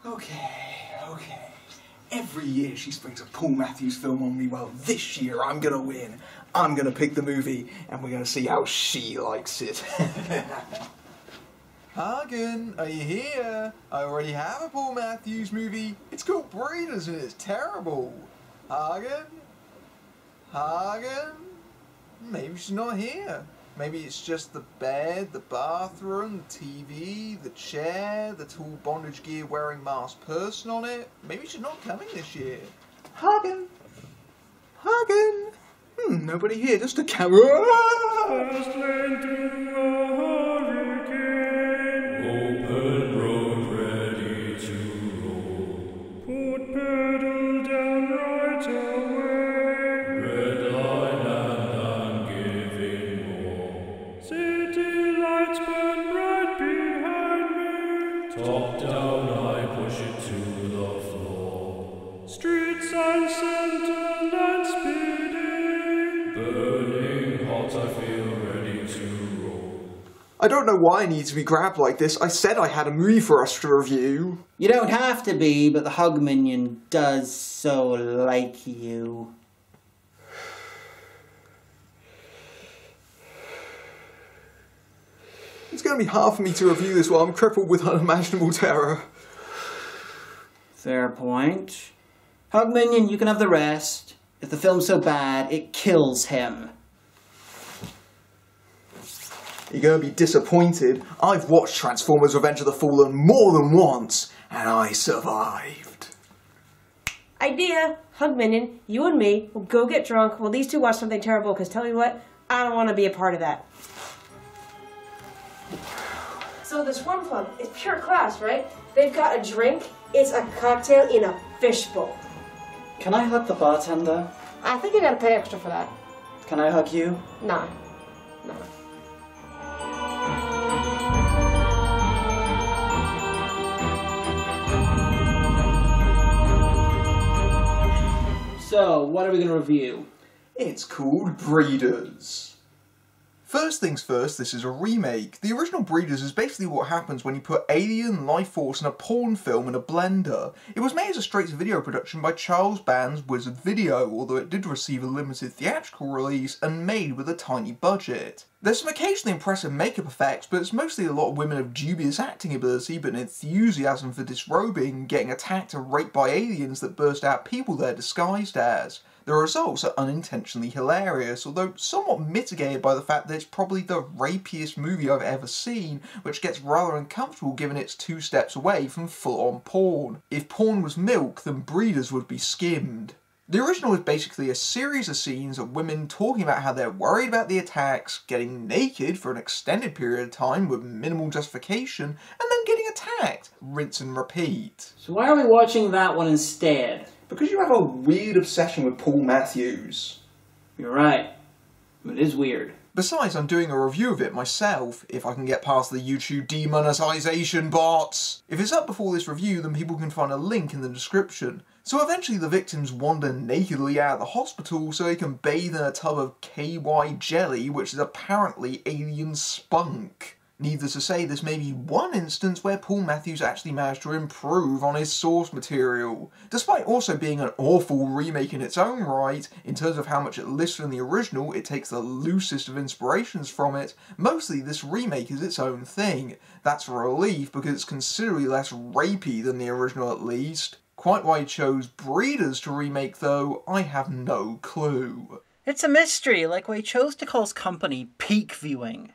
Okay. Every year she springs a Paul Matthews film on me. Well, this year I'm gonna win. I'm gonna pick the movie and we're gonna see how she likes it. Hagan, are you here? I already have a Paul Matthews movie. It's called Breeders and it's terrible. Hagan? Hagan? Maybe she's not here. Maybe it's just the bed, the bathroom, the TV, the chair, the tall bondage gear wearing masked person on it. Maybe she's not coming this year. Hagan? Hagan? Nobody here, just a camera. Fast lane to a hurricane. Open road ready to roll. Put pedal down right away. Red line and I'm giving more. City lights burn right behind me. Top down I push it to the floor. Street sign center land speeding. Burning hot, I feel ready to roll. I don't know why I need to be grabbed like this. I said I had a movie for us to review. You don't have to be, but the hug minion does so like you. It's going to be hard for me to review this while I'm crippled with unimaginable terror. Fair point. Hug minion, you can have the rest. If the film's so bad, it kills him. You're going to be disappointed. I've watched Transformers Revenge of the Fallen more than once, and I survived. Idea! Hug minion, you and me will go get drunk while these two watch something terrible, because tell me what, I don't want to be a part of that. So this one club is pure class, right? They've got a drink, it's a cocktail in a fishbowl. Can I hug the bartender? I think you gotta pay extra for that. Can I hug you? Nah. So, what are we going to review? It's called Breeders. First things first, this is a remake. The original Breeders is basically what happens when you put alien life force and a porn film in a blender. It was made as a straight-to-video production by Charles Band's Wizard Video, although it did receive a limited theatrical release and made with a tiny budget. There's some occasionally impressive makeup effects, but it's mostly a lot of women of dubious acting ability but an enthusiasm for disrobing, getting attacked and raped by aliens that burst out people they're disguised as. The results are unintentionally hilarious, although somewhat mitigated by the fact that it's probably the rapiest movie I've ever seen, which gets rather uncomfortable given it's 2 steps away from full-on porn. If porn was milk, then Breeders would be skimmed. The original is basically a series of scenes of women talking about how they're worried about the attacks, getting naked for an extended period of time with minimal justification, and then getting attacked. Rinse and repeat. So why are we watching that one instead? Because you have a weird obsession with Paul Matthews. You're right. It is weird. Besides, I'm doing a review of it myself, if I can get past the YouTube demonetization bots. If it's up before this review, then people can find a link in the description. So eventually the victims wander nakedly out of the hospital so they can bathe in a tub of KY jelly, which is apparently alien spunk. Needless to say, this may be one instance where Paul Matthews actually managed to improve on his source material. Despite also being an awful remake in its own right, in terms of how much it lifts from the original, it takes the loosest of inspirations from it, mostly this remake is its own thing. That's a relief because it's considerably less rapey than the original at least. Quite why he chose Breeders to remake though, I have no clue. It's a mystery, like why he chose to call his company Peak Viewing.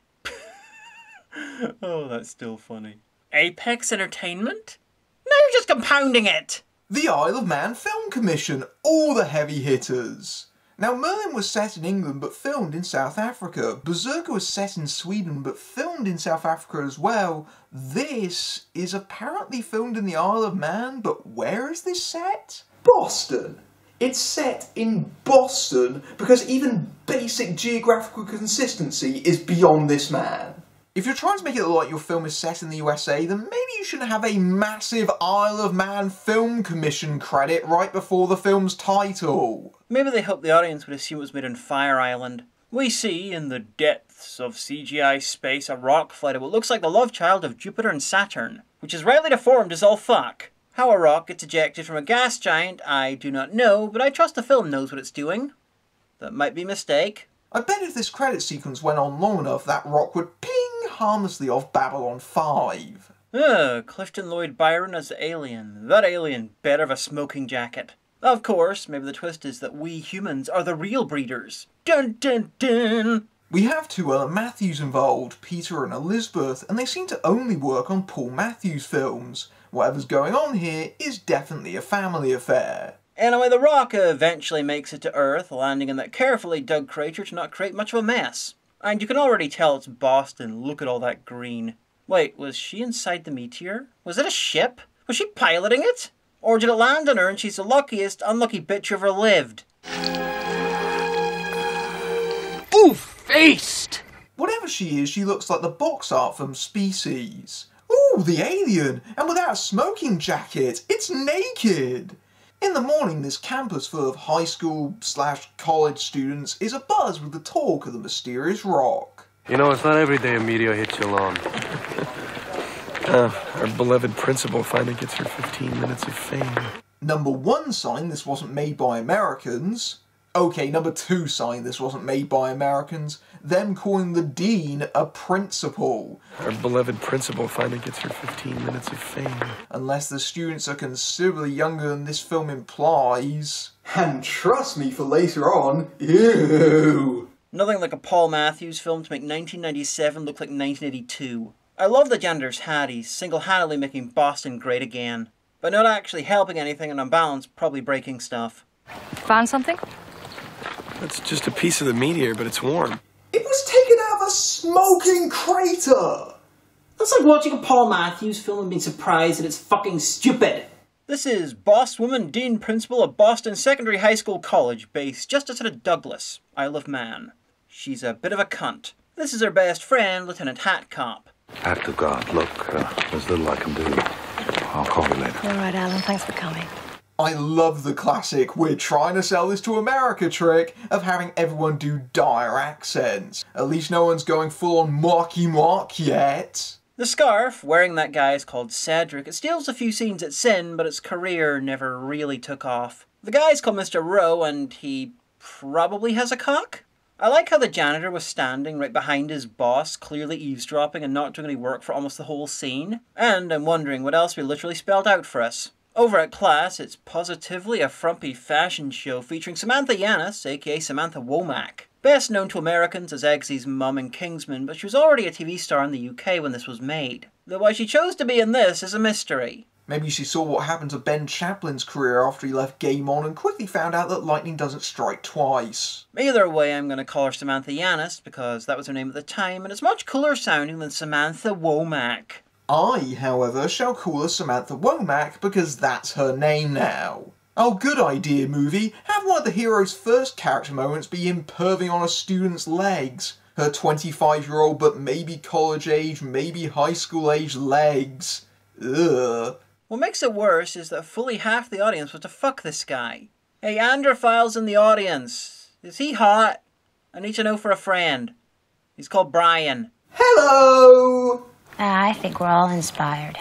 Oh, that's still funny. Apex Entertainment? Now you're just compounding it! The Isle of Man Film Commission, all the heavy hitters. Now Merlin was set in England but filmed in South Africa. Berserker was set in Sweden but filmed in South Africa as well. This is apparently filmed in the Isle of Man, but where is this set? Boston. It's set in Boston because even basic geographical consistency is beyond this man. If you're trying to make it look like your film is set in the USA, then maybe you shouldn't have a massive Isle of Man Film Commission credit right before the film's title. Maybe they hoped the audience would assume it was made on Fire Island. We see, in the depths of CGI space, a rock flood of what looks like the love child of Jupiter and Saturn, which is rightly deformed as all fuck. How a rock gets ejected from a gas giant, I do not know, but I trust the film knows what it's doing. That might be a mistake. I bet if this credit sequence went on long enough, that rock would ping harmlessly off Babylon 5. Clifton Lloyd Byron as the alien. That alien better have a smoking jacket. Of course, maybe the twist is that we humans are the real breeders. Dun dun dun! We have two other Matthews involved, Peter and Elizabeth, and they seem to only work on Paul Matthews films. Whatever's going on here is definitely a family affair. Anyway, the rock eventually makes it to Earth, landing in that carefully dug crater to not create much of a mess. And you can already tell it's Boston, look at all that green. Wait, was she inside the meteor? Was it a ship? Was she piloting it? Or did it land on her and she's the luckiest, unlucky bitch who ever lived? Boo-faced! Whatever she is, she looks like the box art from Species. Ooh, the alien! And without a smoking jacket! It's naked! In the morning, this campus full of high school/college students is abuzz with the talk of the mysterious rock. You know, it's not every day a meteor hits you alone. Our beloved principal finally gets her 15 minutes of fame. Number 1 sign this wasn't made by Americans. Okay, number 2 sign this wasn't made by Americans. Them calling the dean a principal. Our beloved principal finally gets her 15 minutes of fame. Unless the students are considerably younger than this film implies. And trust me for later on, ew. Nothing like a Paul Matthews film to make 1997 look like 1982. I love the janitor's hat, he's single-handedly making Boston great again. But not actually helping anything and on balance, probably breaking stuff. Found something? It's just a piece of the meteor, but it's warm. It was taken out of a smoking crater! That's like watching a Paul Matthews film and being surprised that it's fucking stupid. This is Boss Woman Dean Principal of Boston Secondary High School College, based just outside of Douglas, Isle of Man. She's a bit of a cunt. This is her best friend, Lieutenant Hat Cop. Act of God, look, there's little I can do. I'll call you later. All right, Alan, thanks for coming. I love the classic "we're trying to sell this to America" trick of having everyone do dire accents. At least no one's going full on Marky Mark yet. The scarf wearing that guy is called Cedric. It steals a few scenes at Sin, but its career never really took off. The guy's called Mr. Rowe, and he probably has a cock? I like how the janitor was standing right behind his boss, clearly eavesdropping and not doing any work for almost the whole scene. And I'm wondering what else we literally spelled out for us. Over at class, it's positively a frumpy fashion show featuring Samantha Yanis, aka Samantha Womack. Best known to Americans as Eggsy's mum in Kingsman, but she was already a TV star in the UK when this was made. Though why she chose to be in this is a mystery. Maybe she saw what happened to Ben Chaplin's career after he left Game On and quickly found out that lightning doesn't strike twice. Either way, I'm going to call her Samantha Yanis, because that was her name at the time, and it's much cooler sounding than Samantha Womack. I, however, shall call her Samantha Womack because that's her name now. Oh, good idea, movie. Have one of the hero's first character moments be him perving on a student's legs. Her 25-year-old but maybe college-age, maybe high school-age legs. Ugh. What makes it worse is that fully half the audience was to fuck this guy. Hey, Androphiles in the audience. Is he hot? I need to know for a friend. He's called Brian. Hello! I think we're all inspired.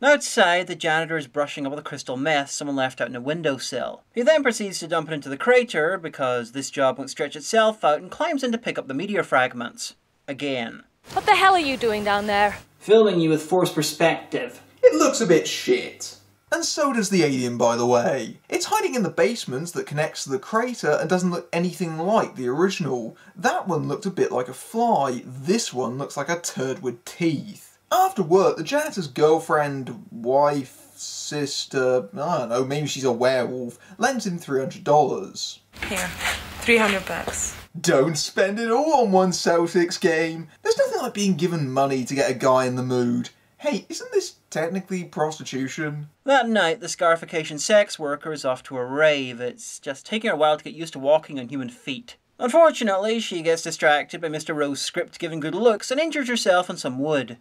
Outside, the janitor is brushing up with a crystal meth someone left out in a windowsill. He then proceeds to dump it into the crater because this job won't stretch itself out and climbs in to pick up the meteor fragments. Again. What the hell are you doing down there? Filming you with forced perspective. It looks a bit shit. And so does the alien, by the way. It's hiding in the basement that connects to the crater and doesn't look anything like the original. That one looked a bit like a fly. This one looks like a turd with teeth. After work, the janitor's girlfriend, wife, sister, I don't know, maybe she's a werewolf, lends him $300. Here, $300. Don't spend it all on one Celtics game. There's nothing like being given money to get a guy in the mood. Hey, isn't this technically prostitution? That night, the scarification sex worker is off to a rave. It's just taking her a while to get used to walking on human feet. Unfortunately, she gets distracted by Mr. Rowe's script giving good looks and injures herself on some wood.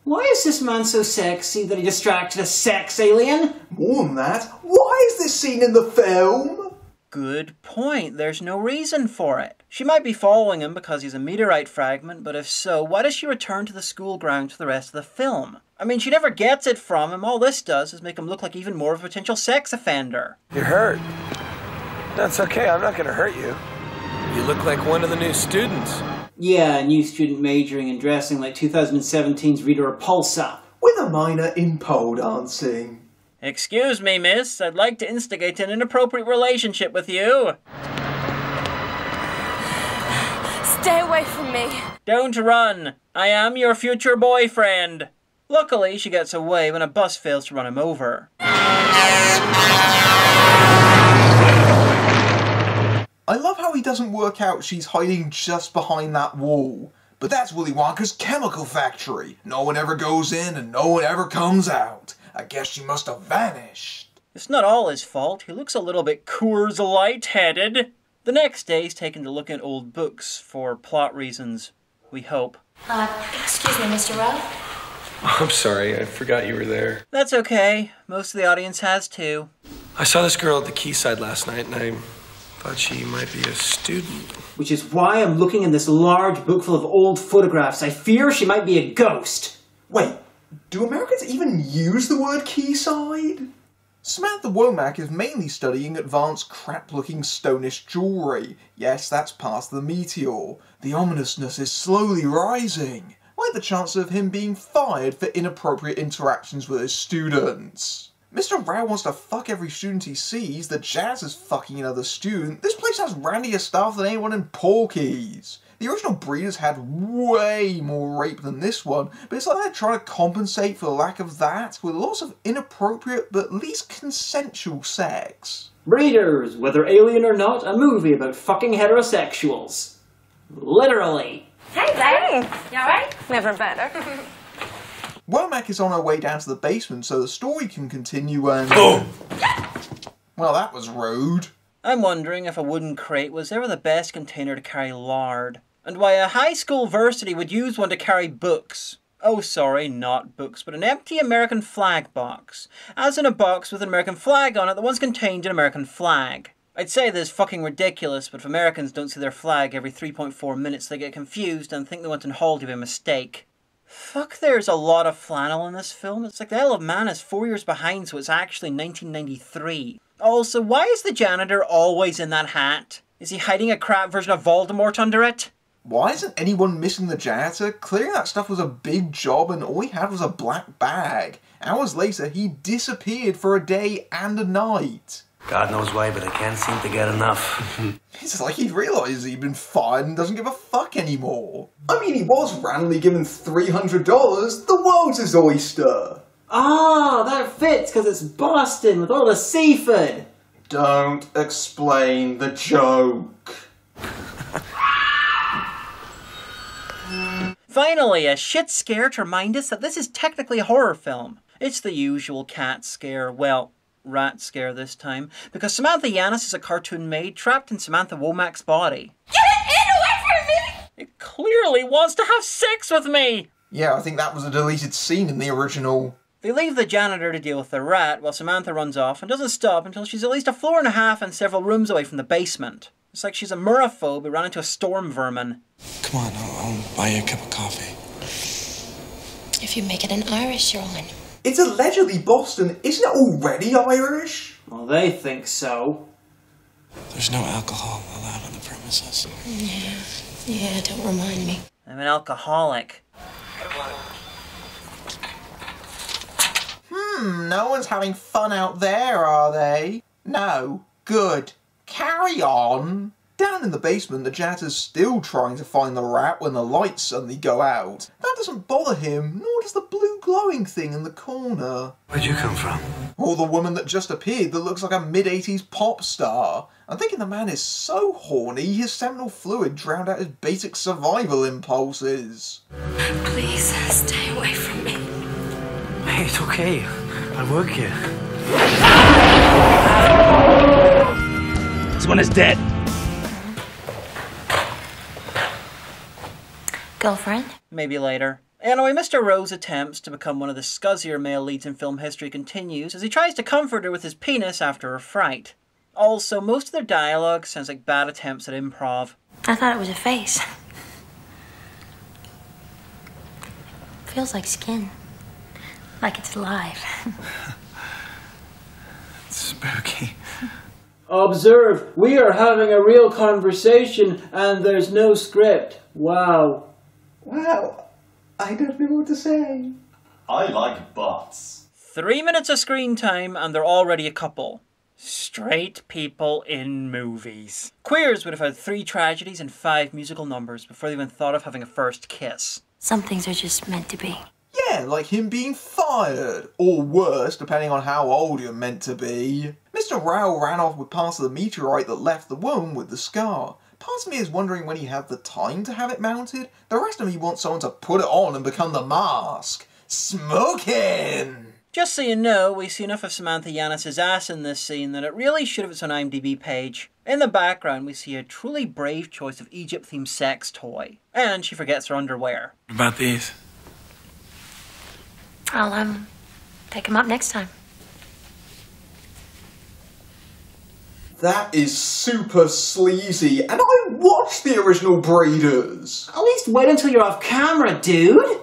Why is this man so sexy that he distracted a sex alien? More than that, why is this scene in the film? good point. There's no reason for it. She might be following him because he's a meteorite fragment, but if so, why does she return to the school grounds for the rest of the film? I mean, she never gets it from him. All this does is make him look like even more of a potential sex offender. You're hurt. That's okay, I'm not gonna hurt you. You look like one of the new students. Yeah, a new student majoring and dressing like 2017's Rita Repulsa. With a minor in pole dancing. Excuse me, miss. I'd like to instigate an inappropriate relationship with you. Stay away from me. Don't run. I am your future boyfriend. Luckily, she gets away when a bus fails to run him over. I love how he doesn't work out she's hiding just behind that wall. But that's Willy Wonka's chemical factory. No one ever goes in and no one ever comes out. I guess she must have vanished. It's not all his fault. He looks a little bit Coors Light-headed. The next day, he's taken to look at old books for plot reasons. We hope. Excuse me, Mr. Rowe? I'm sorry, I forgot you were there. That's okay. Most of the audience has too. I saw this girl at the quayside last night and I thought she might be a student. Which is why I'm looking in this large book full of old photographs. I fear she might be a ghost. Wait, do Americans even use the word quayside? Samantha Womack is mainly studying advanced crap-looking stonish jewellery. Yes, that's past the meteor. The ominousness is slowly rising. Like the chance of him being fired for inappropriate interactions with his students. Mr. Rao wants to fuck every student he sees, the Jazz is fucking another student, this place has randier stuff than anyone in Porky's. The original Breeders had way more rape than this one, but it's like they're trying to compensate for the lack of that, with lots of inappropriate but at least consensual sex. Breeders, whether alien or not, a movie about fucking heterosexuals. Literally. Hey, babe. You alright? Never better. Womack is on her way down to the basement so the story can continue and... Well, that was rude. I'm wondering if a wooden crate was ever the best container to carry lard, and why a high school varsity would use one to carry books. Oh, sorry, not books, but an empty American flag box. As in a box with an American flag on it that once contained an American flag. I'd say this is fucking ridiculous, but if Americans don't see their flag every 3.4 minutes, they get confused and think they went and hauled you by mistake. Fuck, there's a lot of flannel in this film. It's like the Isle of Man is 4 years behind, so it's actually 1993. Also, why is the janitor always in that hat? Is he hiding a crap version of Voldemort under it? Why isn't anyone missing the janitor? Clearing that stuff was a big job and all he had was a black bag. Hours later, he disappeared for a day and a night. God knows why, but I can't seem to get enough. It's like he realised he'd been fired and doesn't give a fuck anymore. I mean, he was randomly given $300. The world's his oyster. Ah, that fits because it's Boston with all the seafood. Don't explain the joke. Finally, a shit scare to remind us that this is technically a horror film. It's the usual cat scare, well, rat scare this time, because Samantha Yanis is a cartoon maid trapped in Samantha Womack's body. Get it away from me! It clearly wants to have sex with me! Yeah, I think that was a deleted scene in the original. They leave the janitor to deal with the rat while Samantha runs off and doesn't stop until she's at least a floor and a half and several rooms away from the basement. It's like she's a meraphobe who ran into a storm vermin. Come on, I'll buy you a cup of coffee. If you make it an Irish one. It's allegedly Boston. Isn't it already Irish? Well, they think so. There's no alcohol allowed on the premises. Yeah, don't remind me. I'm an alcoholic. No one's having fun out there, are they? No. Good. Carry on. Down in the basement, the janitor's still trying to find the rat when the lights suddenly go out. That doesn't bother him, nor does the blue glowing thing in the corner. Where'd you come from? Or the woman that just appeared that looks like a mid-80s pop star. I'm thinking the man is so horny, his seminal fluid drowned out his basic survival impulses. Please, stay away from me. Hey, it's okay. I work here. This one is dead. Girlfriend? Maybe later. Anyway, Mr. Rowe's attempts to become one of the scuzzier male leads in film history continues as he tries to comfort her with his penis after her fright. Also, most of their dialogue sounds like bad attempts at improv. I thought it was a face. Feels like skin. Like it's alive. Spooky. Observe, we are having a real conversation and there's no script. Wow. Well, I don't know what to say. I like butts. 3 minutes of screen time and they're already a couple. Straight people in movies. Queers would have had 3 tragedies and 5 musical numbers before they even thought of having a first kiss. Some things are just meant to be. Yeah, like him being fired. Or worse, depending on how old you're meant to be. Mr. Rao ran off with parts of the meteorite that left the woman with the scar. Part of me is wondering when he had the time to have it mounted. The rest of me wants someone to put it on and become the mask. Smoking! Just so you know, we see enough of Samantha Yanis' ass in this scene that it really should have its own IMDb page. In the background, we see a truly brave choice of Egypt-themed sex toy. And she forgets her underwear. What about these? I'll, pick them up next time. That is super sleazy, and I watched the original Breeders. At least wait until you're off camera, dude.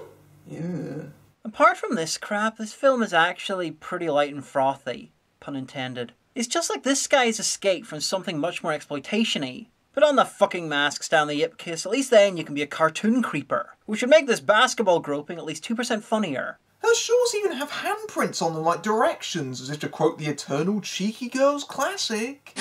Yeah. Apart from this crap, this film is actually pretty light and frothy. Pun intended. It's just like this guy's escape from something much more exploitation-y. Put on the fucking mask, Stanley Ipkiss, at least then you can be a cartoon creeper. Which would make this basketball groping at least 2% funnier. Her shorts even have handprints on them like directions, as if to quote the eternal Cheeky Girls classic.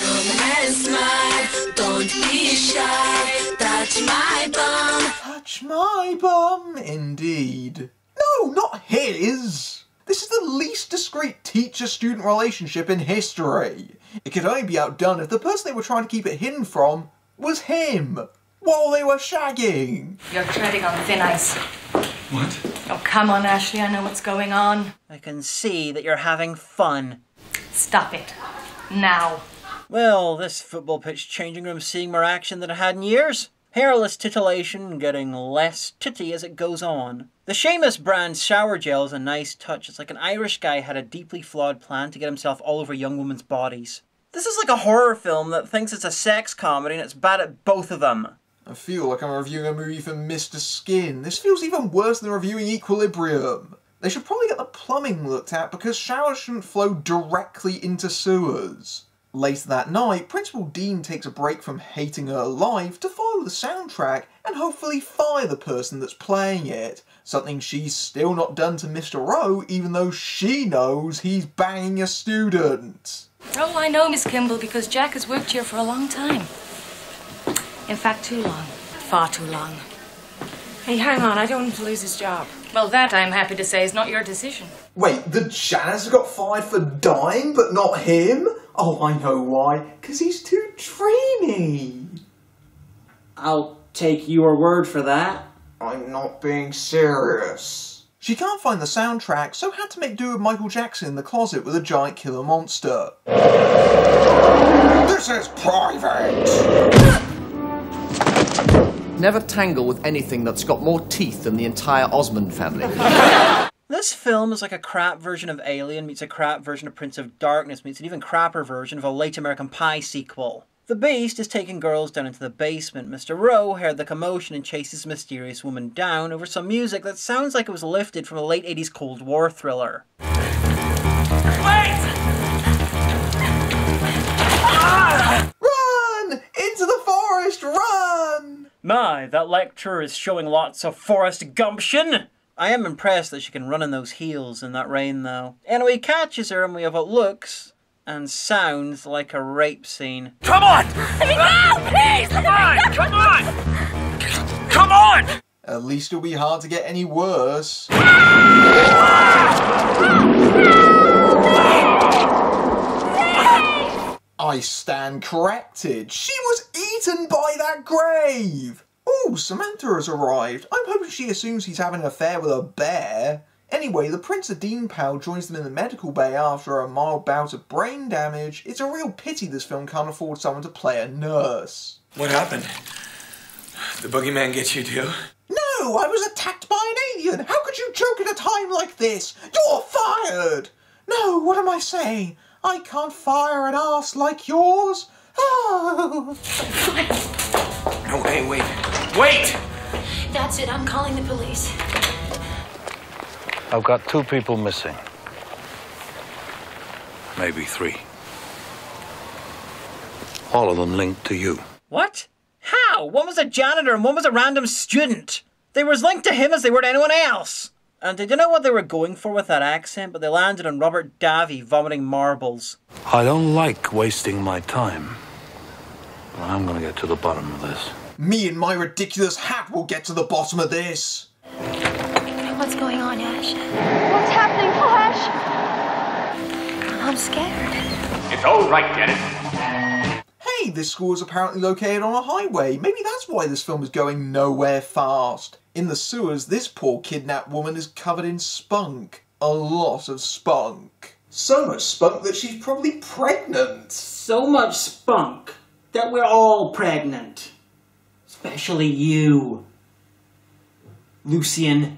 Don't be shy, touch my bum. Touch my bum, indeed. No, not his! This is the least discreet teacher-student relationship in history. It could only be outdone if the person they were trying to keep it hidden from was him, while they were shagging. You're treading on thin ice. What? Oh, come on, Ashley, I know what's going on. I can see that you're having fun. Stop it. Now. Well, this football pitch changing room's seeing more action than it had in years. Hairless titillation getting less titty as it goes on. The Seamus brand shower gel is a nice touch. It's like an Irish guy had a deeply flawed plan to get himself all over young women's bodies. This is like a horror film that thinks it's a sex comedy and it's bad at both of them. I feel like I'm reviewing a movie for Mr. Skin. This feels even worse than reviewing Equilibrium. They should probably get the plumbing looked at because showers shouldn't flow directly into sewers. Later that night, Principal Dean takes a break from hating her life to follow the soundtrack and hopefully fire the person that's playing it. Something she's still not done to Mr. Rowe, even though she knows he's banging a student. Oh, I know, Miss Kimball, because Jack has worked here for a long time. In fact, too long. Far too long. Hey, hang on, I don't want him to lose his job. Well, that, I'm happy to say, is not your decision. Wait, the janitor got fired for dying, but not him? Oh, I know why. Because he's too dreamy. I'll take your word for that. I'm not being serious. She can't find the soundtrack, so had to make do with Michael Jackson in the closet with a giant killer monster. This is private! Never tangle with anything that's got more teeth than the entire Osmond family. This film is like a crap version of Alien meets a crap version of Prince of Darkness meets an even crapper version of a late American Pie sequel. The Beast is taking girls down into the basement. Mr. Rowe heard the commotion and chases a mysterious woman down over some music that sounds like it was lifted from a late 80s Cold War thriller. Wait! Run! Into the forest, run! My, that lecturer is showing lots of forest gumption! I am impressed that she can run in those heels in that rain, though. Anyway, he catches her and we have what looks and sounds like a rape scene. Come on! Let me go! Please! Come on! Come on! Come on! At least it'll be hard to get any worse. I stand corrected. She was eaten by that grave! Ooh, Samantha has arrived. I'm hoping she assumes he's having an affair with a bear. Anyway, the Prince of Dean pal joins them in the medical bay after a mild bout of brain damage. It's a real pity this film can't afford someone to play a nurse. What happened? The boogeyman get you too? No, I was attacked by an alien. How could you joke at a time like this? You're fired! No, what am I saying? I can't fire an arse like yours. Oh. No, hey, wait. Wait! That's it. I'm calling the police. I've got 2 people missing. Maybe 3. All of them linked to you. What? How? One was a janitor and one was a random student. They were as linked to him as they were to anyone else. And I don't know what they were going for with that accent, but they landed on Robert Davi vomiting marbles. I don't like wasting my time. But I'm gonna get to the bottom of this. Me and my ridiculous hat will get to the bottom of this. What's going on, Ash? What's happening, Flash? I'm scared. It's all right, Dennis. Hey, this school is apparently located on a highway. Maybe that's why this film is going nowhere fast. In the sewers, this poor kidnapped woman is covered in spunk. A lot of spunk. So much spunk that she's probably pregnant. So much spunk that we're all pregnant. Especially you, Lucian.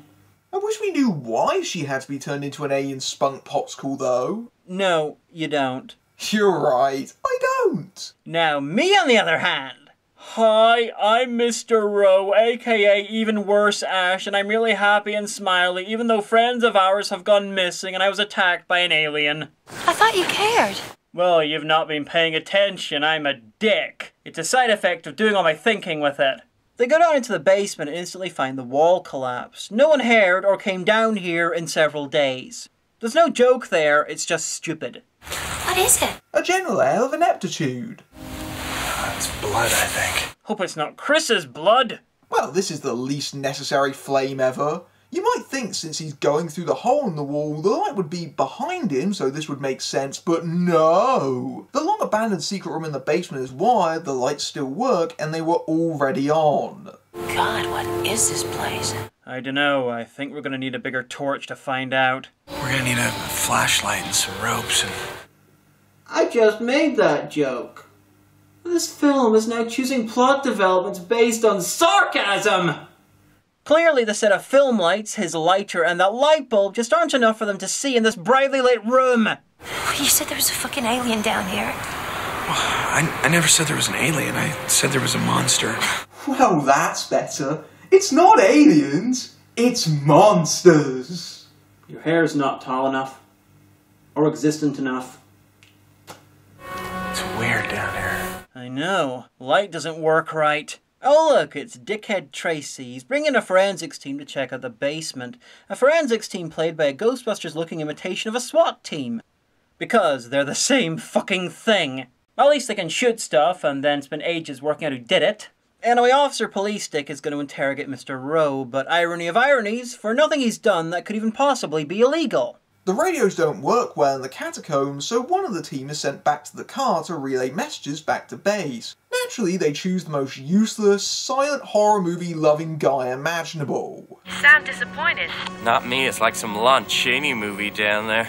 I wish we knew why she had to be turned into an alien spunk popsicle, though. No, you don't. You're right, I don't. Now, me on the other hand. Hi, I'm Mr. Rowe, aka even worse Ash, and I'm really happy and smiley even though friends of ours have gone missing and I was attacked by an alien. I thought you cared. Well, you've not been paying attention. I'm a dick. It's a side effect of doing all my thinking with it. They go down into the basement and instantly find the wall collapse. No one heard or came down here in several days. There's no joke there, it's just stupid. What is it? A general air of ineptitude. It's blood, I think. Hope it's not Chris's blood. Well, this is the least necessary flame ever. You might think since he's going through the hole in the wall, the light would be behind him, so this would make sense, but no! The long abandoned secret room in the basement is wired, the lights still work, and they were already on. God, what is this place? I dunno, I think we're gonna need a bigger torch to find out. We're gonna need a flashlight and some ropes and... I just made that joke. This film is now choosing plot developments based on sarcasm! Clearly the set of film lights, his lighter, and that light bulb just aren't enough for them to see in this brightly lit room. You said there was a fucking alien down here. I never said there was an alien. I said there was a monster. Well, that's better. It's not aliens, it's monsters. Your hair's not tall enough. Or existent enough. It's weird down here. I know. Light doesn't work right. Oh look, it's Dickhead Tracy. He's bringing a forensics team to check out the basement. A forensics team played by a Ghostbusters-looking imitation of a SWAT team. Because they're the same fucking thing. At least they can shoot stuff and then spend ages working out who did it. Anyway, Officer Police Dick is going to interrogate Mr. Rowe, but irony of ironies, for nothing he's done that could even possibly be illegal. The radios don't work well in the catacombs, so one of the team is sent back to the car to relay messages back to base. Naturally, they choose the most useless, silent horror movie loving guy imaginable. Sound disappointed. Not me, it's like some Lon Chaney movie down there.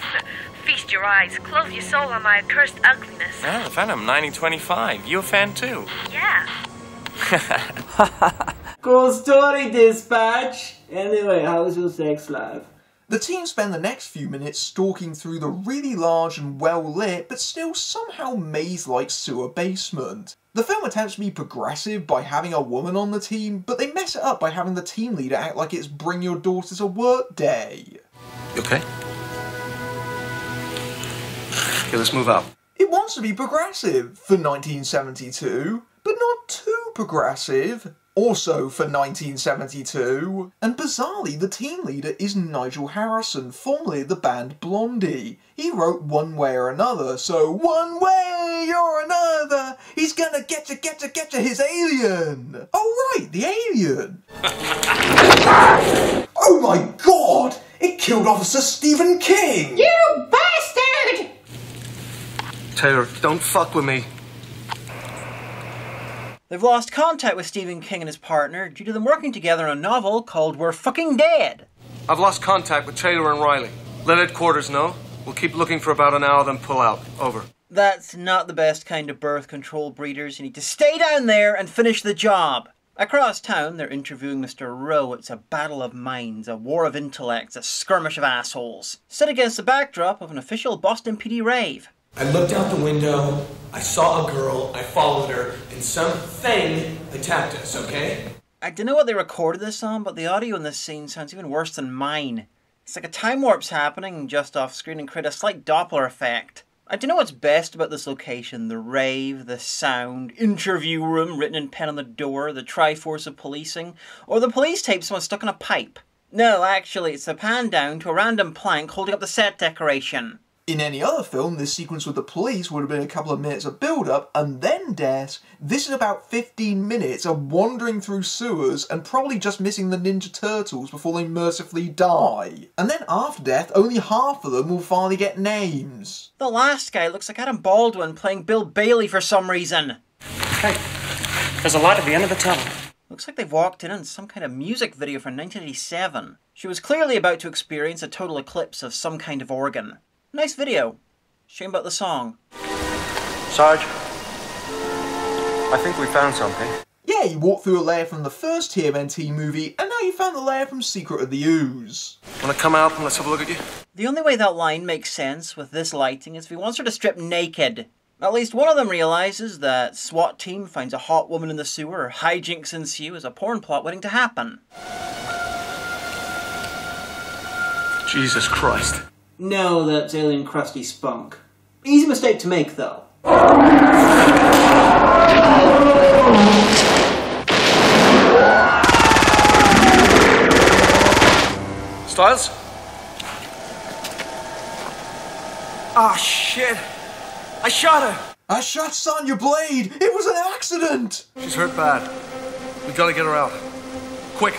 Feast your eyes, clothe your soul on my accursed ugliness. Yeah, the Phantom 9025. You a fan too? Yeah. Cool story, Dispatch. Anyway, how was your sex life? The team spend the next few minutes stalking through the really large and well-lit, but still somehow maze-like sewer basement. The film attempts to be progressive by having a woman on the team, but they mess it up by having the team leader act like it's Bring Your Daughter to Work Day. You okay? Okay, let's move out. It wants to be progressive for 1972, but not too progressive. Also for 1972. And bizarrely, the team leader is Nigel Harrison, formerly of the band Blondie. He wrote One Way or Another, so one way or another, he's gonna get you, his alien! Oh right, the alien! Oh my god! It killed Officer Stephen King! You bastard! Taylor, don't fuck with me. They've lost contact with Stephen King and his partner due to them working together on a novel called We're Fucking Dead. I've lost contact with Taylor and Riley. Let headquarters know. We'll keep looking for about an hour, then pull out. Over. That's not the best kind of birth control breeders. You need to stay down there and finish the job. Across town, they're interviewing Mr. Rowe. It's a battle of minds, a war of intellects, a skirmish of assholes, set against the backdrop of an official Boston PD rave. I looked out the window, I saw a girl, I followed her, and something attacked us, okay? I don't know what they recorded this on, but the audio in this scene sounds even worse than mine. It's like a time warp's happening just off screen and create a slight Doppler effect. I don't know what's best about this location. The rave, the sound, interview room written in pen on the door, the Triforce of policing, or the police tape someone stuck in a pipe. No, actually, it's a pan down to a random plank holding up the set decoration. In any other film, this sequence with the police would have been a couple of minutes of build-up and then death. This is about 15 minutes of wandering through sewers and probably just missing the Ninja Turtles before they mercifully die. And then after death, only half of them will finally get names. The last guy looks like Adam Baldwin playing Bill Bailey for some reason. Hey, there's a light at the end of the tunnel. Looks like they've walked in on some kind of music video from 1987. She was clearly about to experience a total eclipse of some kind of organ. Nice video. Shame about the song. Sarge, I think we found something. Yeah, you walked through a layer from the first TMNT movie, and now you found the layer from Secret of the Ooze. Wanna come out and let's have a look at you? The only way that line makes sense with this lighting is if he wants her to strip naked. At least one of them realizes that SWAT team finds a hot woman in the sewer, or hijinks ensue as a porn plot waiting to happen. Jesus Christ. No, that's alien crusty spunk. Easy mistake to make, though. Styles? Ah, shit. I shot her. I shot Sonya Blade. It was an accident. She's hurt bad. We gotta get her out. Quick,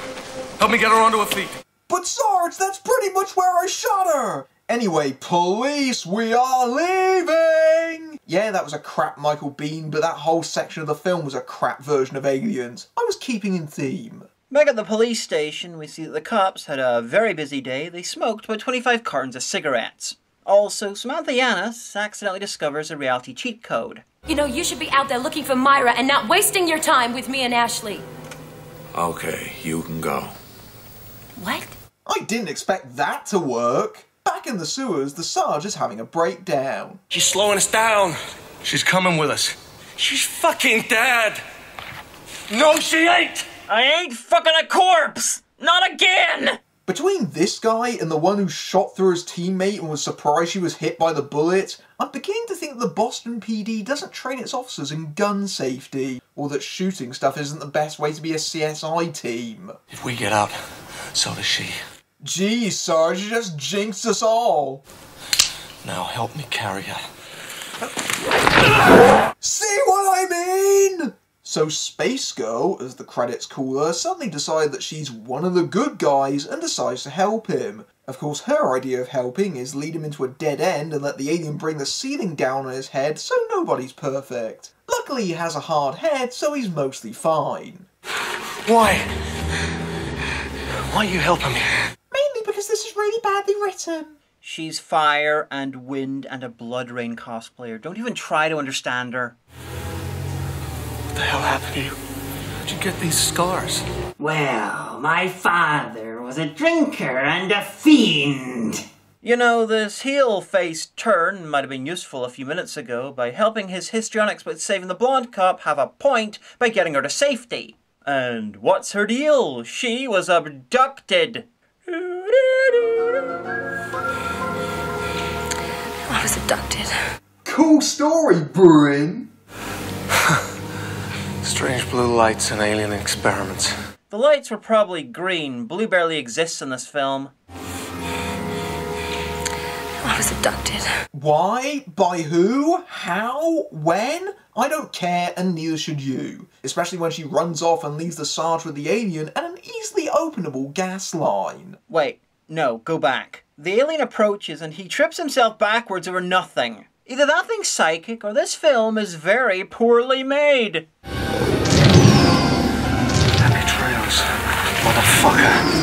help me get her onto her feet. But Sarge, that's pretty much where I shot her. Anyway, police, we are leaving! Yeah, that was a crap Michael Biehn, but that whole section of the film was a crap version of Aliens. I was keeping in theme. Back at the police station, we see that the cops had a very busy day. They smoked about 25 cartons of cigarettes. Also, Samantha Yanis accidentally discovers a reality cheat code. You know, you should be out there looking for Myra and not wasting your time with me and Ashley. Okay, you can go. What? I didn't expect that to work. Back in the sewers, the Sarge is having a breakdown. She's slowing us down. She's coming with us. She's fucking dead. No, she ain't. I ain't fucking a corpse. Not again. Between this guy and the one who shot through his teammate and was surprised she was hit by the bullet, I'm beginning to think the Boston PD doesn't train its officers in gun safety, or that shooting stuff isn't the best way to be a CSI team. If we get out, so does she. Geez, Sarge, you just jinxed us all. Now help me carry her. See what I mean? So Space Girl, as the credits call her, suddenly decides that she's one of the good guys and decides to help him. Of course, her idea of helping is lead him into a dead end and let the alien bring the ceiling down on his head so nobody's perfect. Luckily he has a hard head, so he's mostly fine. Why? Why are you helping me? Mainly because this is really badly written. She's fire and wind and a Blood Rain cosplayer. Don't even try to understand her. What the hell happened to you? How'd you get these scars? Well, my father was a drinker and a fiend. You know, this heel-faced turn might have been useful a few minutes ago by helping his histrionics with saving the blonde cop have a point by getting her to safety. And what's her deal? She was abducted. I was abducted. Cool story, Bruin. Strange blue lights and alien experiments. The lights were probably green. Blue barely exists in this film. I was abducted. Why? By who? How? When? I don't care, and neither should you. Especially when she runs off and leaves the Sarge with the alien and an easily openable gas line. Wait, no, go back. The alien approaches and he trips himself backwards over nothing. Either that thing's psychic or this film is very poorly made. Happy trails, motherfucker.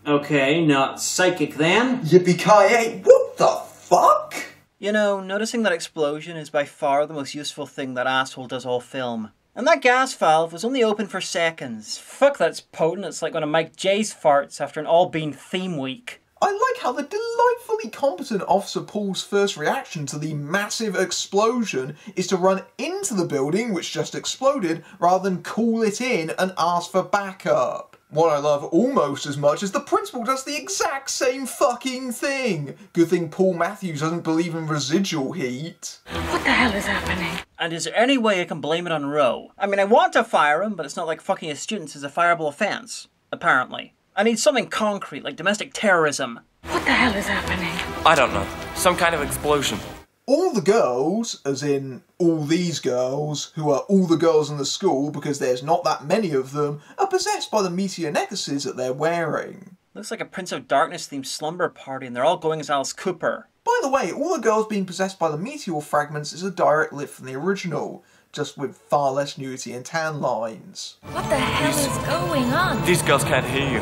Okay, not psychic then. Yippee-ki-yay, what the fuck? You know, noticing that explosion is by far the most useful thing that asshole does all film. And that gas valve was only open for seconds. Fuck, that's potent. It's like one of Mike J's farts after an all-bean theme week. I like how the delightfully competent Officer Paul's first reaction to the massive explosion is to run into the building which just exploded rather than call it in and ask for backup. What I love almost as much is the principal does the exact same fucking thing. Good thing Paul Matthews doesn't believe in residual heat. What the hell is happening? And is there any way I can blame it on Rowe? I mean, I want to fire him, but it's not like fucking his students is a fireable offence. Apparently. I need something concrete, like domestic terrorism. What the hell is happening? I don't know. Some kind of explosion. All the girls, as in all these girls, who are all the girls in the school because there's not that many of them, are possessed by the meteor necklaces that they're wearing. Looks like a Prince of Darkness themed slumber party and they're all going as Alice Cooper. By the way, all the girls being possessed by the meteor fragments is a direct lift from the original, just with far less nudity and tan lines. What the hell is going on? These girls can't hear you.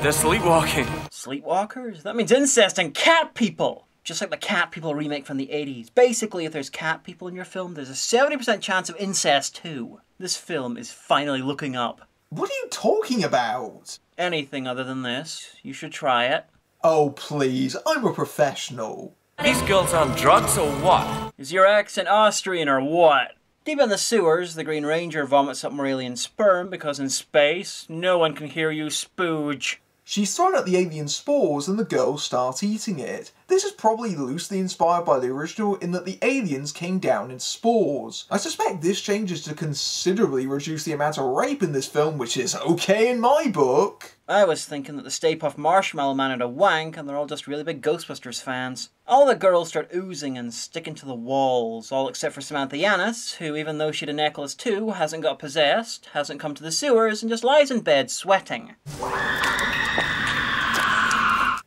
They're sleepwalking. Sleepwalkers? That means incest and cat people! Just like the Cat People remake from the 80s. Basically, if there's cat people in your film, there's a 70% chance of incest too. This film is finally looking up. What are you talking about? Anything other than this. You should try it. Oh please, I'm a professional. These girls on drugs or what? Is your accent Austrian or what? Deep in the sewers, the Green Ranger vomits up more alien sperm because in space, no one can hear you spooge. She's thrown at the alien spores and the girls start eating it. This is probably loosely inspired by the original in that the aliens came down in spores. I suspect this changes to considerably reduce the amount of rape in this film, which is okay in my book. I was thinking that the Stay Puft Marshmallow Man had a wank and they're all just really big Ghostbusters fans. All the girls start oozing and sticking to the walls, all except for Samantha Yanis, who even though she had a necklace too, hasn't got possessed, hasn't come to the sewers, and just lies in bed sweating.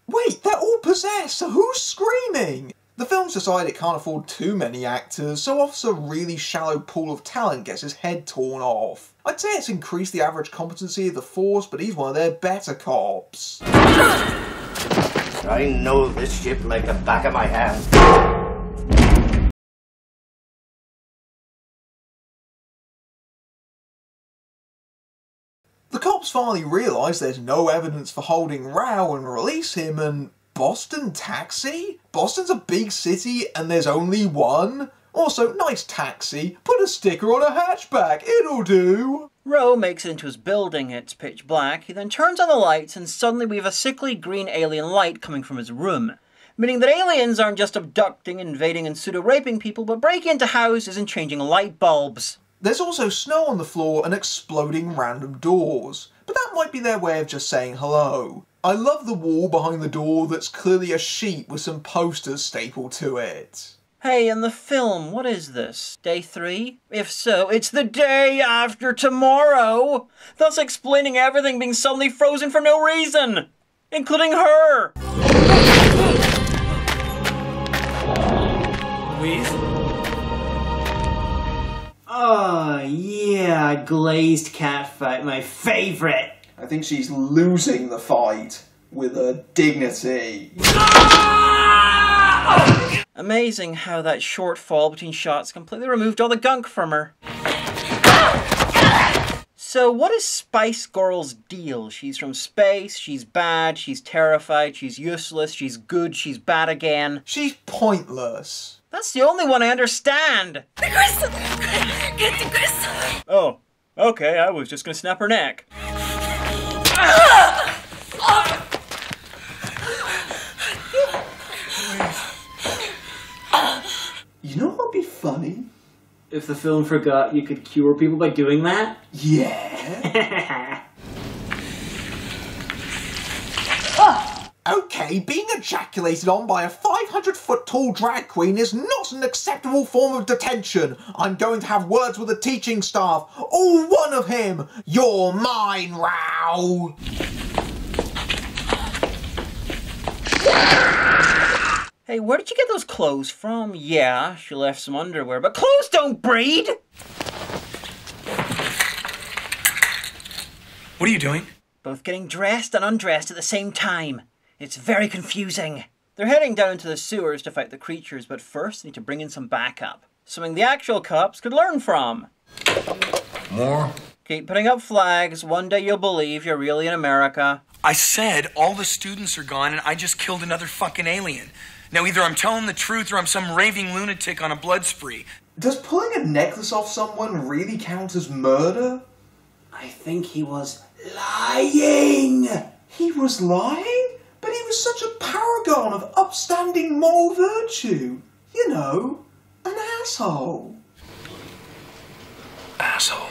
Wait, they're all possessed, so who's screaming? The film's decided it can't afford too many actors, so off a really shallow pool of talent gets his head torn off. I'd say it's increased the average competency of the force, but he's one of their better cops. I know this ship like the back of my hand. The cops finally realise there's no evidence for holding Rao and release him, and Boston Taxi? Boston's a big city and there's only one? Also, nice taxi. Put a sticker on a hatchback, it'll do. Rowe makes it into his building, it's pitch black, he then turns on the lights and suddenly we have a sickly green alien light coming from his room. Meaning that aliens aren't just abducting, invading and pseudo-raping people, but breaking into houses and changing light bulbs. There's also snow on the floor and exploding random doors, but that might be their way of just saying hello. I love the wall behind the door that's clearly a sheet with some posters stapled to it. Hey, in the film, what is this? Day 3? If so, it's the day after tomorrow! Thus explaining everything being suddenly frozen for no reason! Including her! Louise? Oh, yeah, glazed cat fight, my favourite! I think she's losing the fight with a dignity. Amazing how that short fall between shots completely removed all the gunk from her. So what is Spice Girl's deal? She's from space, she's bad, she's terrified, she's useless, she's good, she's bad again. She's pointless. That's the only one I understand! The crystal! Get the crystal! Oh, okay, I was just gonna snap her neck. You know what would be funny? If the film forgot you could cure people by doing that? Yeah. Okay, being ejaculated on by a 500-foot tall drag queen is not an acceptable form of detention. I'm going to have words with the teaching staff. All one of him. You're mine, Rao. Hey, where did you get those clothes from? Yeah, she left some underwear, but clothes don't breed! What are you doing? Both getting dressed and undressed at the same time. It's very confusing. They're heading down into the sewers to fight the creatures, but first they need to bring in some backup. Something the actual cops could learn from. More? Keep putting up flags. One day you'll believe you're really in America. I said all the students are gone and I just killed another fucking alien. Now either I'm telling the truth or I'm some raving lunatic on a blood spree. Does pulling a necklace off someone really count as murder? I think he was lying. He was lying? But he was such a paragon of upstanding moral virtue. You know, an asshole. Asshole.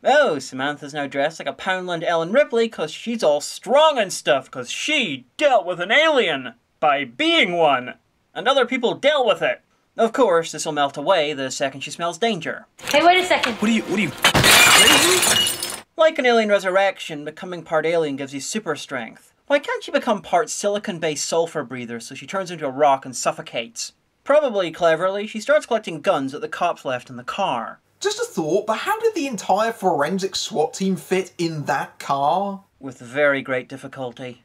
Oh, Samantha's now dressed like a Poundland Ellen Ripley because she's all strong and stuff because she dealt with an alien by being one. And other people dealt with it. Of course, this will melt away the second she smells danger. Hey, wait a second. What are you crazy? Like an alien resurrection, becoming part alien gives you super strength. Why can't she become part silicon-based sulfur breather so she turns into a rock and suffocates? Probably cleverly, she starts collecting guns that the cops left in the car. Just a thought, but how did the entire forensic SWAT team fit in that car? With very great difficulty.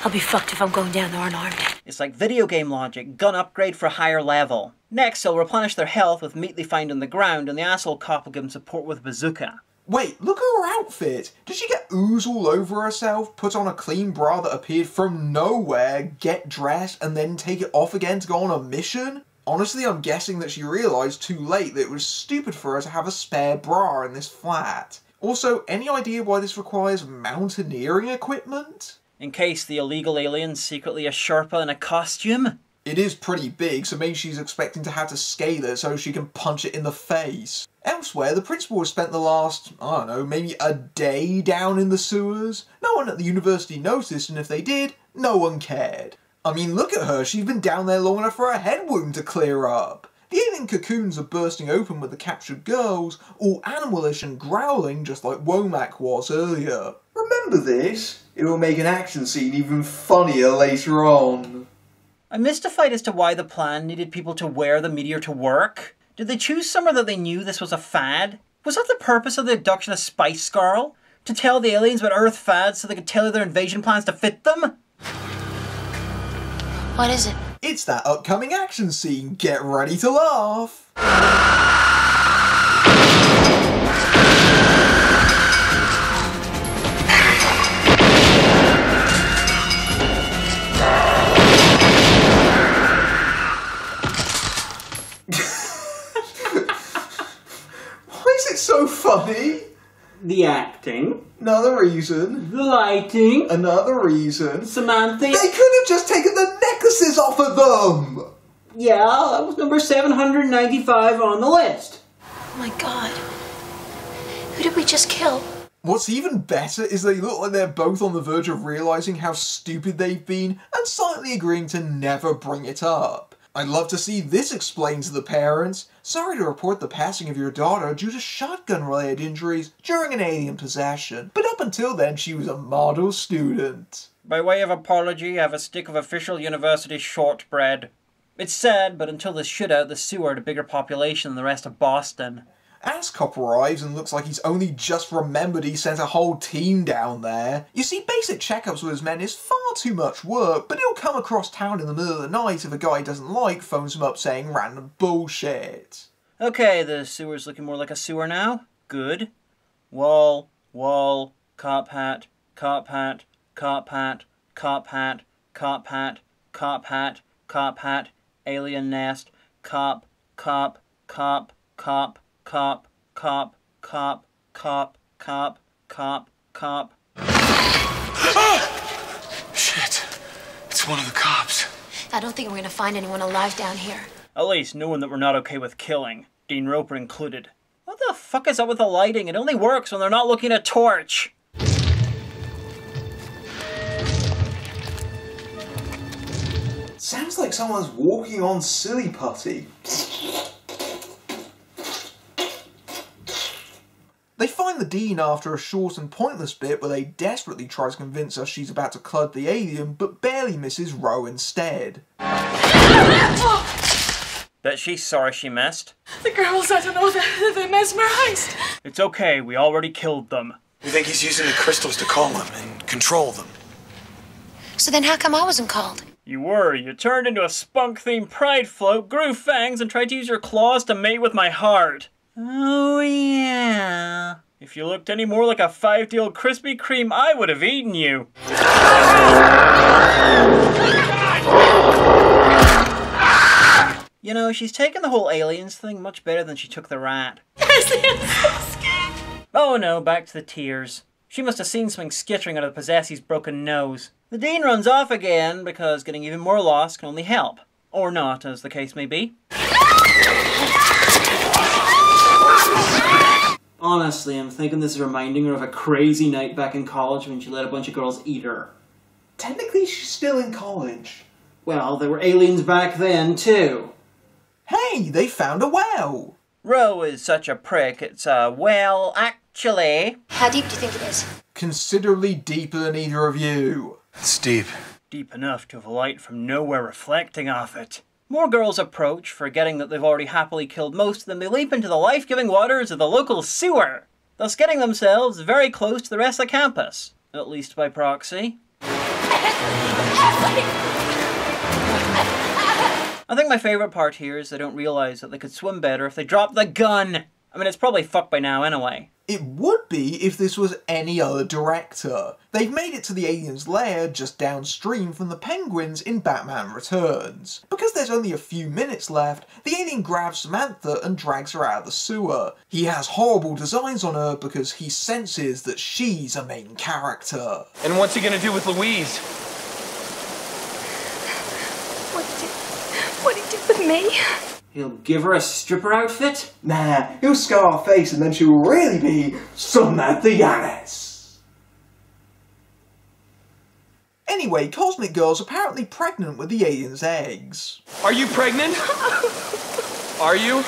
I'll be fucked if I'm going down there unarmed. It's like video game logic, gun upgrade for a higher level. Next, they'll replenish their health with meat they find on the ground, and the asshole cop will give them support with a bazooka. Wait, look at her outfit! Did she get ooze all over herself, put on a clean bra that appeared from nowhere, get dressed, and then take it off again to go on a mission? Honestly, I'm guessing that she realised too late that it was stupid for her to have a spare bra in this flat. Also, any idea why this requires mountaineering equipment? In case the illegal alien's secretly a Sherpa in a costume? It is pretty big, so maybe she's expecting to have to scale it so she can punch it in the face. Elsewhere, the principal has spent the last, I don't know, maybe a day down in the sewers. No one at the university noticed, and if they did, no one cared. I mean, look at her, she's been down there long enough for a head wound to clear up. The alien cocoons are bursting open with the captured girls, all animalish and growling just like Womack was earlier. Remember this? It will make an action scene even funnier later on. I'm mystified as to why the plan needed people to wear the meteor to work. Did they choose somewhere that they knew this was a fad? Was that the purpose of the abduction of Spice Girl? To tell the aliens about Earth fads so they could tailor their invasion plans to fit them? What is it? It's that upcoming action scene. Get ready to laugh. Why is it so funny? The acting. Another reason. The lighting. Another reason. Samantha. They could have just taken the necklaces off of them! Yeah, that was number 795 on the list. Oh my god. Who did we just kill? What's even better is they look like they're both on the verge of realising how stupid they've been and silently agreeing to never bring it up. I'd love to see this explained to the parents. Sorry to report the passing of your daughter due to shotgun-related injuries during an alien possession, but up until then she was a model student. By way of apology, I have a stick of official university shortbread. It's sad, but until this shootout, the sewer had a bigger population than the rest of Boston. Ascop arrives and looks like he's only just remembered he sent a whole team down there. You see, basic checkups with his men is far too much work, but he'll come across town in the middle of the night if a guy he doesn't like phones him up saying random bullshit. Okay, the sewer's looking more like a sewer now. Good. Wall, cop hat, cop hat, cop hat, cop hat, cop hat, cop hat, cop hat, alien nest, cop, cop, cop, cop, cop, cop, cop, cop, cop, cop, cop. Shit. It's one of the cops. I don't think we're gonna find anyone alive down here. At least no one that we're not okay with killing. Dean Roper included. What the fuck is up with the lighting? It only works when they're not looking at a torch. Sounds like someone's walking on silly putty. They find the Dean after a short and pointless bit where they desperately try to convince us she's about to clud the alien, but barely misses Roe instead. Bet she's sorry she missed. The girls, I don't know, they're mesmerized. It's okay, we already killed them. We think he's using the crystals to call them and control them. So then how come I wasn't called? You were. You turned into a spunk-themed pride float, grew fangs, and tried to use your claws to mate with my heart. Oh, yeah. If you looked any more like a 5-deal Krispy Kreme, I would have eaten you. You know, she's taken the whole aliens thing much better than she took the rat. Oh no, back to the tears. She must have seen something skittering out of the possessee's broken nose. The dean runs off again because getting even more lost can only help. Or not, as the case may be. Honestly, I'm thinking this is reminding her of a crazy night back in college when she let a bunch of girls eat her. Technically, she's still in college. Well, there were aliens back then, too. Hey, they found a well! Ro is such a prick. It's well, actually... How deep do you think it is? Considerably deeper than either of you. It's deep. Deep enough to have a light from nowhere reflecting off it. More girls approach, forgetting that they've already happily killed most of them. They leap into the life-giving waters of the local sewer, thus getting themselves very close to the rest of the campus. At least by proxy. I think my favourite part here is they don't realise that they could swim better if they dropped the gun. I mean, it's probably fucked by now anyway. It would be if this was any other director. They've made it to the alien's lair just downstream from the penguins in Batman Returns. Because there's only a few minutes left, the alien grabs Samantha and drags her out of the sewer. He has horrible designs on her because he senses that she's a main character. And what's he gonna do with Louise? What did he do with me? He'll give her a stripper outfit? Nah, he'll scar her face and then she will really be Samantha Yanis. Anyway, Cosmic Girl's apparently pregnant with the alien's eggs. Are you pregnant? Are you?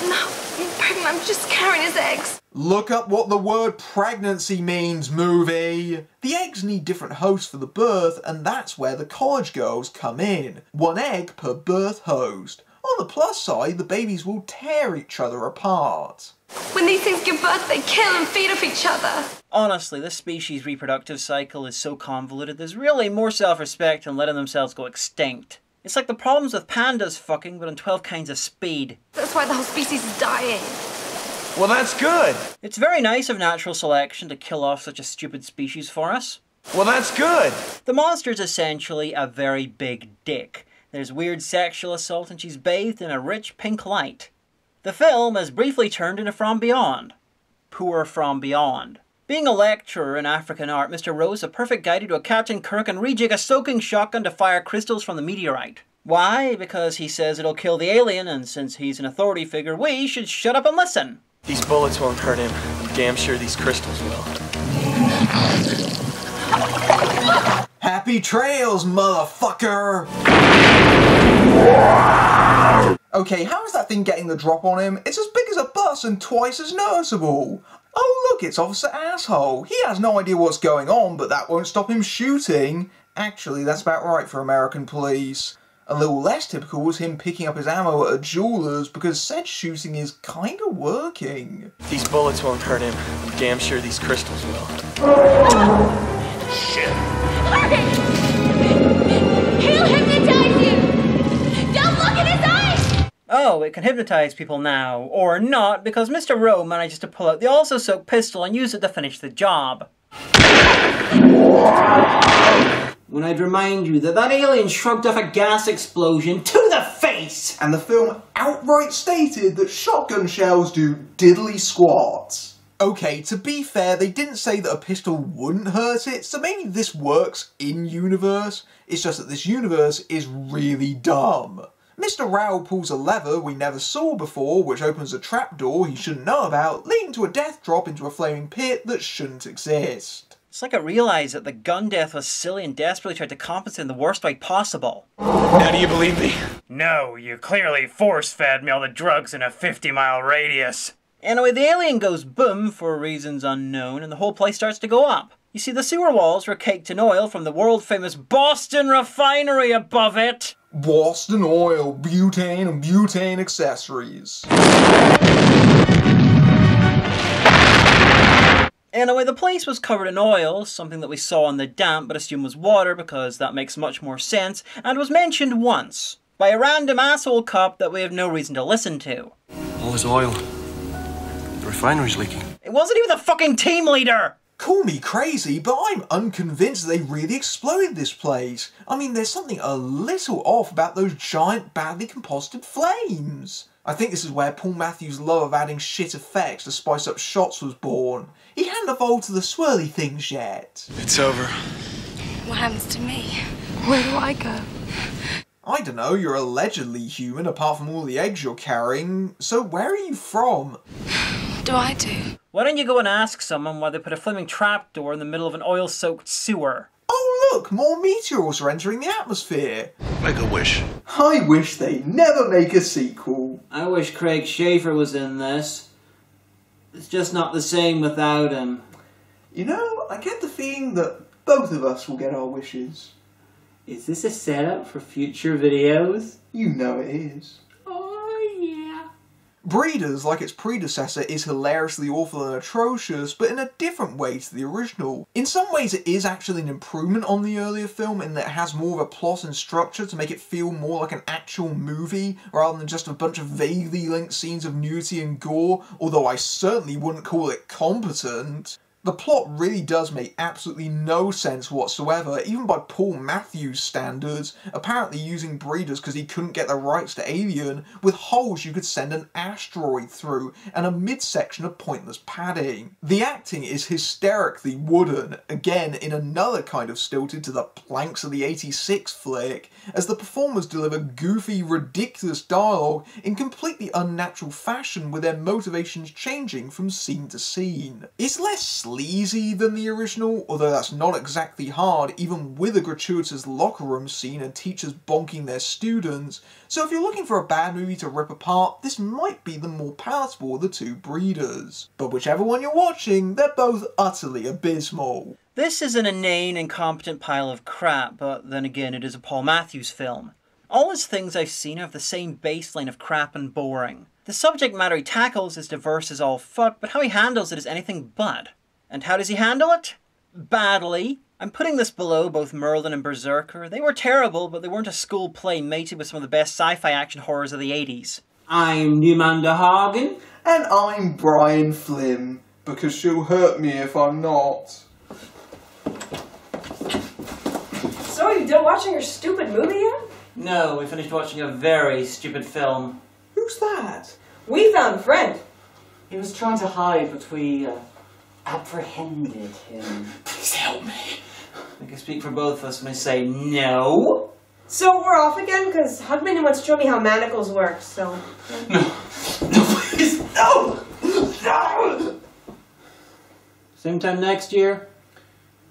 No, I'm pregnant. I'm just carrying his eggs. Look up what the word pregnancy means, movie! The eggs need different hosts for the birth, and that's where the college girls come in. 1 egg per birth host. On the plus side, the babies will tear each other apart. When these things give birth, they kill and feed off each other. Honestly, this species' reproductive cycle is so convoluted, there's really more self-respect in letting themselves go extinct. It's like the problems with pandas fucking, but in 12 kinds of speed. That's why the whole species is dying. Well, that's good. It's very nice of natural selection to kill off such a stupid species for us. Well, that's good. The monster's essentially a very big dick. There's weird sexual assault and she's bathed in a rich pink light. The film is briefly turned into From Beyond. Poor From Beyond. Being a lecturer in African art, Mr. Rose is a perfect guide to do a Captain Kirk and rejig a soaking shotgun to fire crystals from the meteorite. Why? Because he says it'll kill the alien, and since he's an authority figure, we should shut up and listen. These bullets won't hurt him. I'm damn sure these crystals will. Happy trails, motherfucker! Okay, how is that thing getting the drop on him? It's as big as a bus and twice as noticeable. Oh look, it's Officer Asshole. He has no idea what's going on, but that won't stop him shooting. Actually, that's about right for American police. A little less typical was him picking up his ammo at a jeweler's because said shooting is kinda working. These bullets won't hurt him. I'm damn sure these crystals will. Shit. Hurry! He'll hypnotize you! Don't look at his eyes! Oh, it can hypnotize people now. Or not, because Mr. Rowe manages to pull out the also-soaked pistol and use it to finish the job. When I'd remind you that that alien shrugged off a gas explosion to the face! And the film outright stated that shotgun shells do diddly squat. Okay, to be fair, they didn't say that a pistol wouldn't hurt it, so maybe this works in-universe. It's just that this universe is really dumb. Mr. Rao pulls a lever we never saw before, which opens a trapdoor he shouldn't know about, leading to a death drop into a flaming pit that shouldn't exist. It's like I realised that the gun death was silly and desperately tried to compensate in the worst way possible. Now do you believe me? No, you clearly force-fed me all the drugs in a 50-mile radius. Anyway, the alien goes boom for reasons unknown and the whole place starts to go up. You see, the sewer walls were caked in oil from the world-famous Boston refinery above it. Boston Oil, butane and butane accessories. Anyway, the place was covered in oil, something that we saw in the damp but assumed was water because that makes much more sense, and was mentioned once by a random asshole cop that we have no reason to listen to. All this oil. The refinery's leaking. It wasn't even the fucking team leader! Call me crazy, but I'm unconvinced they really exploded this place. I mean, there's something a little off about those giant, badly composited flames. I think this is where Paul Matthews' love of adding shit effects to spice up shots was born. He hadn't evolved to the swirly things yet. It's over. What happens to me? Where do I go? I don't know, you're allegedly human apart from all the eggs you're carrying, so where are you from? What do I do? Why don't you go and ask someone why they put a flaming trapdoor in the middle of an oil-soaked sewer? Oh look, more meteors are entering the atmosphere. Make a wish. I wish they never make a sequel. I wish Craig Schaefer was in this. It's just not the same without him. You know, I get the feeling that both of us will get our wishes. Is this a setup for future videos? You know it is. Oh, yeah. Breeders, like its predecessor, is hilariously awful and atrocious, but in a different way to the original. In some ways it is actually an improvement on the earlier film in that it has more of a plot and structure to make it feel more like an actual movie, rather than just a bunch of vaguely linked scenes of nudity and gore, although I certainly wouldn't call it competent. The plot really does make absolutely no sense whatsoever, even by Paul Matthews' standards, apparently using breeders because he couldn't get the rights to Alien, with holes you could send an asteroid through, and a midsection of pointless padding. The acting is hysterically wooden, again in another kind of stilted to the planks of the '86 flick, as the performers deliver goofy, ridiculous dialogue in completely unnatural fashion with their motivations changing from scene to scene. It's less sleazy than the original, although that's not exactly hard, even with a gratuitous locker room scene and teachers bonking their students, so if you're looking for a bad movie to rip apart, this might be the more palatable of the two breeders. But whichever one you're watching, they're both utterly abysmal. This is an inane, incompetent pile of crap, but then again it is a Paul Matthews film. All his things I've seen have the same baseline of crap and boring. The subject matter he tackles is diverse as all fuck, but how he handles it is anything but. And how does he handle it? Badly. I'm putting this below both Merlin and Berserker. They were terrible, but they weren't a school play mated with some of the best sci-fi action horrors of the 80s. I'm Newmander Hagan. And I'm Brian Flynn, because she'll hurt me if I'm not. So, are you done watching your stupid movie yet? No, we finished watching a very stupid film. Who's that? We found a friend. He was trying to hide, but we apprehended him. Please help me. I can speak for both of us when I say no. So we're off again, because Hugman wants to show me how manacles work, so... No, please, no! No! Same time next year?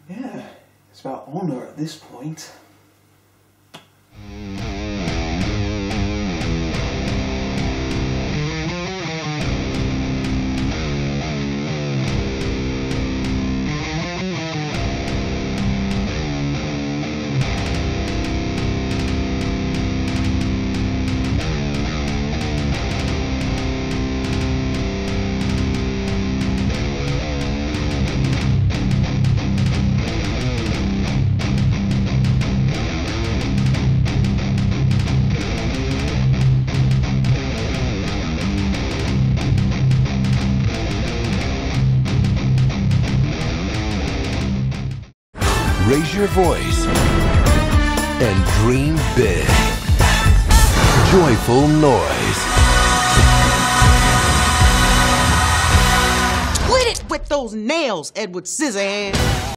Yeah, it's about honor at this point. Raise your voice and dream big. Joyful noise. Quit it with those nails, Edward Scissorhands.